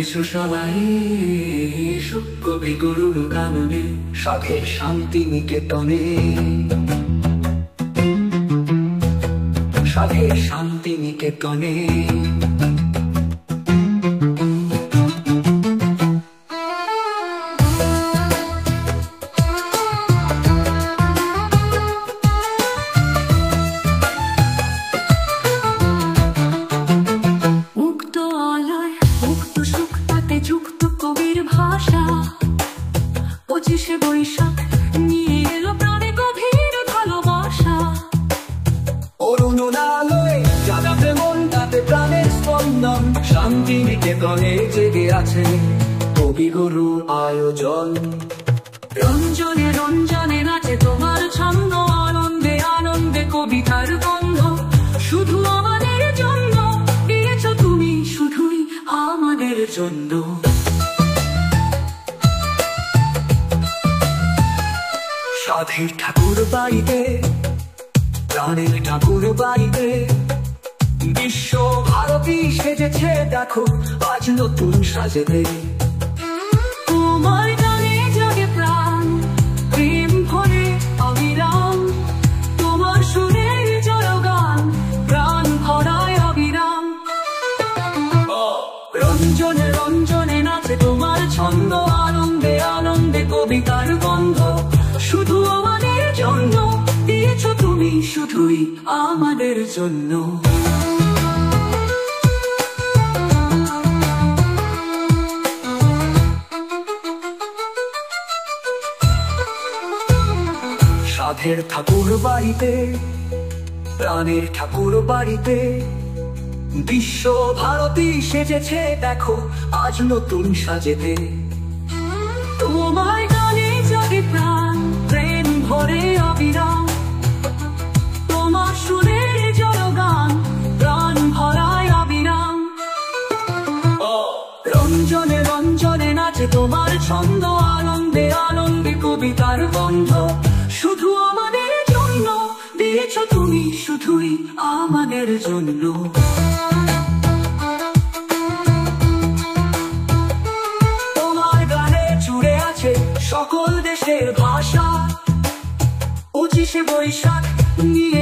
এসো সবাই এসো কবিগুরুর গানে সাধের শান্তি নিকেতনে, সাধের শান্তি নিকেতনে। যুক্ত কবির ভাষা 25শে বৈশাখ নিয়ে এলো প্রাণে গভীর ভালোবাসা। অরুণ আলোয় জাগাতে মনটাতে প্রাণের স্পন্দন, শান্তি নিকেতনে জেগে আছে কবিগুরু আয়োজন। রঞ্জনে রঞ্জনে নাচে তোমার ছন্দ, আনন্দে আনন্দে কবিতার গন্ধ। শুধু আমাদের জন্য দিয়েছো তুমি, শুধুই আমাদের জন্য। সাধের ঠাকুর বাড়িতে, প্রাণের ঠাকুর বাড়িতে বিশ্ব ভারতী সেজেছে দেখো আজ নতুন সাজেতে। তোমার গানে জাগে প্রাণ, প্রেম ভরে অবিরাম। তোমার সুরে জয়গান, প্রাণ ভরায় অবিরাম। রঞ্জনে রঞ্জনে নাচে তোমার ছন্দ, আনন্দে আনন্দে কবিতার গন্ধ। শুধু আমাদের জন্য দিয়েছো তুমি, শুধুই আমাদের জন্য। সাধের ঠাকুর বাড়িতে, প্রাণের ঠাকুর বাড়িতে বিশ্ব ভারতী সেজেছে দেখো আজ নতুন সাজেতে। তোমার গানে জাগে প্রাণ, প্রেম ভরে অবিরাম। তোমার সুরের জয়গান, প্রাণ ভরায় অবিরাম। রঞ্জনে রঞ্জনে নাচে তোমার ছন্দ, আনন্দে আনন্দে কবিতার গন্ধ। শুধু আমাদের জন্য দিয়েছো তুমি, শুধুই আমাদের জন্য। তোমার গানে জুড়ে আছে সকল দেশের ভাষা। 25শে বৈশাখ নিয়ে